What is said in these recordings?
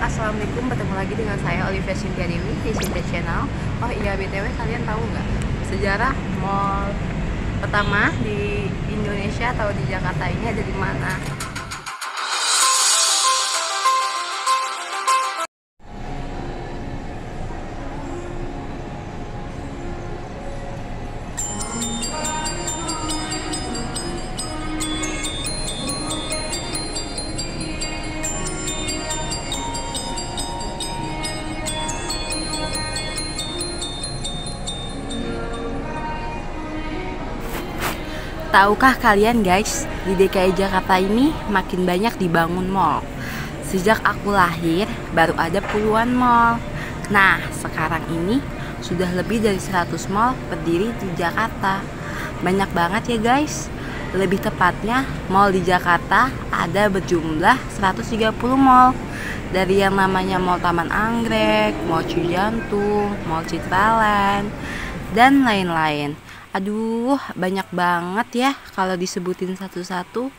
Assalamualaikum, bertemu lagi dengan saya Olivia Cynthia Dewi di Cynthia Channel. Oh iya, BTW kalian tahu nggak sejarah mall pertama di Indonesia atau di Jakarta ini ada di mana? Tahukah kalian guys, di DKI Jakarta ini makin banyak dibangun mall. Sejak aku lahir, baru ada puluhan mall. Nah, sekarang ini sudah lebih dari 100 mall berdiri di Jakarta. Banyak banget ya guys. Lebih tepatnya, mall di Jakarta ada berjumlah 130 mall. Dari yang namanya Mall Taman Anggrek, Mall Cijantung, Mall Citraland, dan lain-lain. Aduh, banyak banget ya kalau disebutin satu-satu.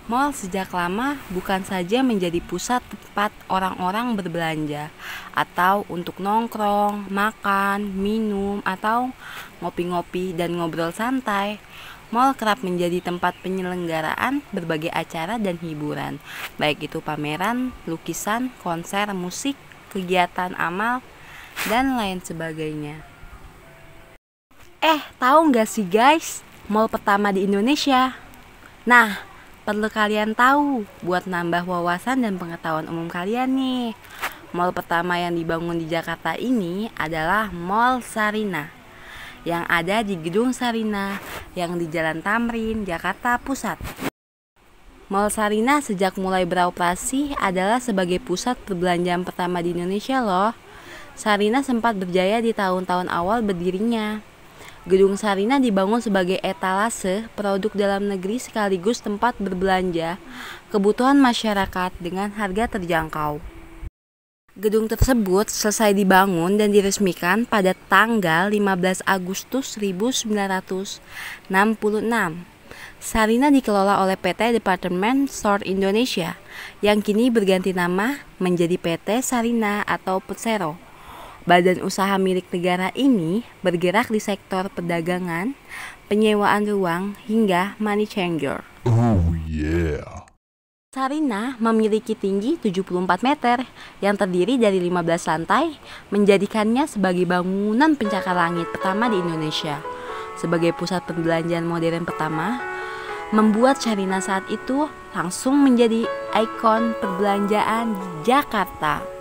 Mall sejak lama bukan saja menjadi pusat tempat orang-orang berbelanja atau untuk nongkrong, makan, minum, atau ngopi-ngopi dan ngobrol santai. Mall kerap menjadi tempat penyelenggaraan berbagai acara dan hiburan, baik itu pameran, lukisan, konser, musik, kegiatan amal, dan lain sebagainya. Tahu nggak sih guys, mall pertama di Indonesia? Nah, perlu kalian tahu buat nambah wawasan dan pengetahuan umum kalian nih. Mall pertama yang dibangun di Jakarta ini adalah Mall Sarinah, yang ada di Gedung Sarinah, yang di Jalan Tamrin, Jakarta Pusat. Mall Sarinah sejak mulai beroperasi adalah sebagai pusat perbelanjaan pertama di Indonesia loh. Sarinah sempat berjaya di tahun-tahun awal berdirinya. Gedung Sarinah dibangun sebagai etalase produk dalam negeri sekaligus tempat berbelanja kebutuhan masyarakat dengan harga terjangkau. Gedung tersebut selesai dibangun dan diresmikan pada tanggal 15 Agustus 1966. Sarinah dikelola oleh PT Department Store Indonesia yang kini berganti nama menjadi PT Sarinah atau Persero. Badan usaha milik negara ini bergerak di sektor perdagangan, penyewaan ruang, hingga money changer. Oh yeah. Sarinah memiliki tinggi 74 meter yang terdiri dari 15 lantai, menjadikannya sebagai bangunan pencakar langit pertama di Indonesia. Sebagai pusat perbelanjaan modern pertama, membuat Sarinah saat itu langsung menjadi ikon perbelanjaan di Jakarta.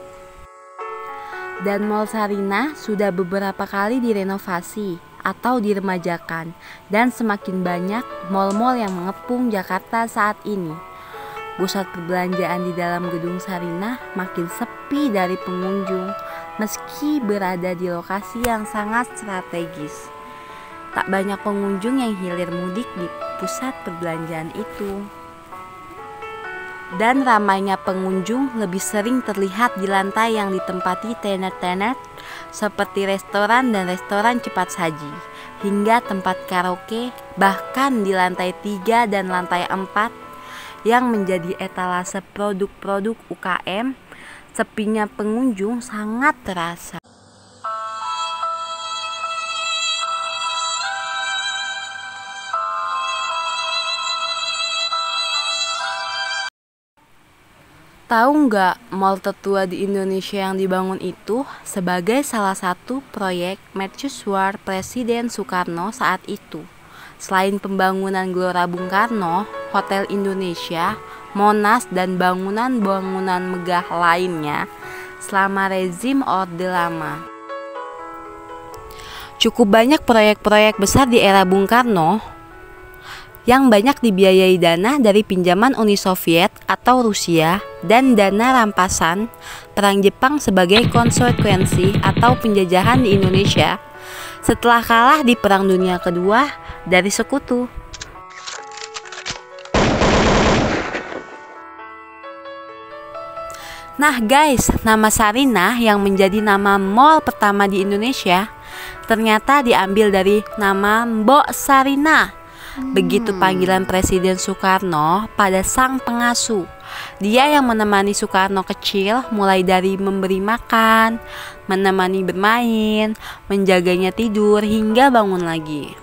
Dan Mall Sarinah sudah beberapa kali direnovasi atau diremajakan, dan semakin banyak mall-mall yang mengepung Jakarta saat ini. Pusat perbelanjaan di dalam gedung Sarinah makin sepi dari pengunjung meski berada di lokasi yang sangat strategis. Tak banyak pengunjung yang hilir mudik di pusat perbelanjaan itu. Dan ramainya pengunjung lebih sering terlihat di lantai yang ditempati tenet-tenet seperti restoran dan restoran cepat saji, hingga tempat karaoke, bahkan di lantai 3 dan lantai 4 yang menjadi etalase produk-produk UKM. Sepinya pengunjung sangat terasa. Tahu nggak, mall tertua di Indonesia yang dibangun itu sebagai salah satu proyek mercusuar Presiden Soekarno saat itu. Selain pembangunan Gelora Bung Karno, Hotel Indonesia, Monas, dan bangunan-bangunan megah lainnya selama rezim Orde Lama. Cukup banyak proyek-proyek besar di era Bung Karno yang banyak dibiayai dana dari pinjaman Uni Soviet atau Rusia dan dana rampasan Perang Jepang sebagai konsekuensi atau penjajahan di Indonesia setelah kalah di Perang Dunia Kedua dari sekutu. Nah guys, nama Sarinah yang menjadi nama mall pertama di Indonesia ternyata diambil dari nama Mbok Sarinah. Begitu panggilan Presiden Soekarno pada sang pengasuh Dia yang menemani Soekarno kecil, mulai dari memberi makan, menemani bermain, menjaganya tidur, hingga bangun lagi.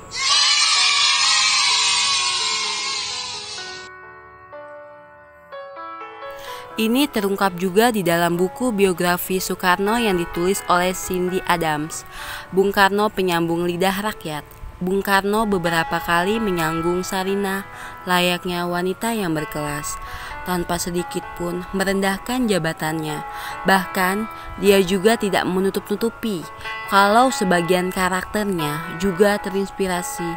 Ini terungkap juga di dalam buku biografi Soekarno yang ditulis oleh Cindy Adams, Bung Karno Penyambung Lidah Rakyat. Bung Karno beberapa kali menyanggung Sarinah layaknya wanita yang berkelas, tanpa sedikit pun merendahkan jabatannya. Bahkan dia juga tidak menutup-nutupi kalau sebagian karakternya juga terinspirasi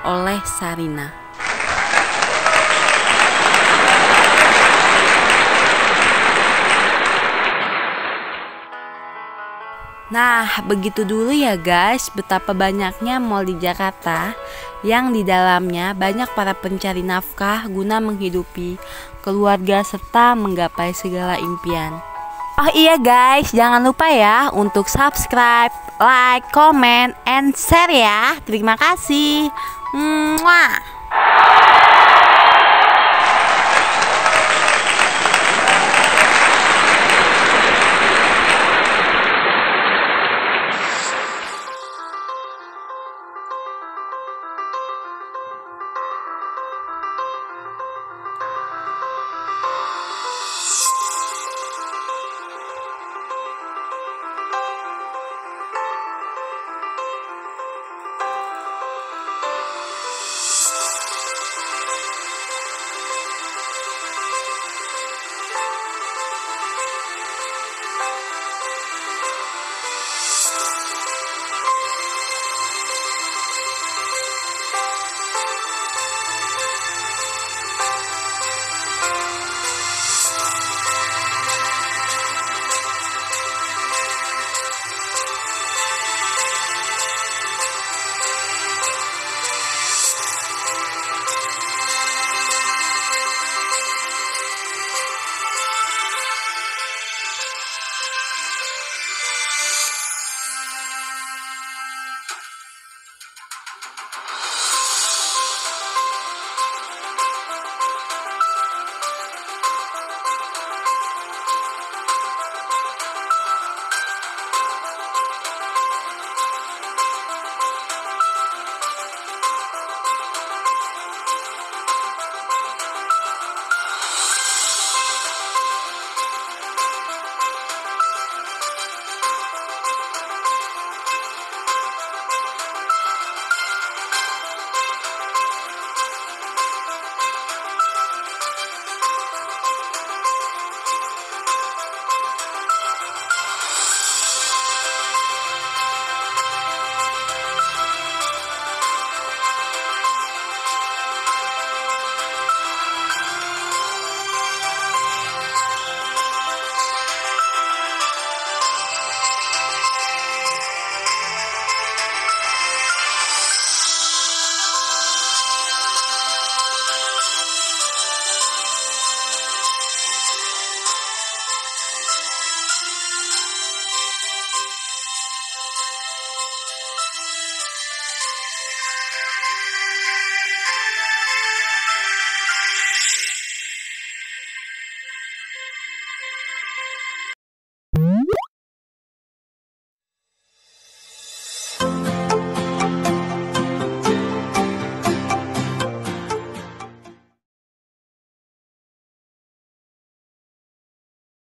oleh Sarinah. Nah, begitu dulu ya guys, betapa banyaknya mall di Jakarta yang di dalamnya banyak para pencari nafkah guna menghidupi keluarga serta menggapai segala impian. Oh iya guys, jangan lupa ya untuk subscribe, like, comment, and share ya. Terima kasih. Mwah.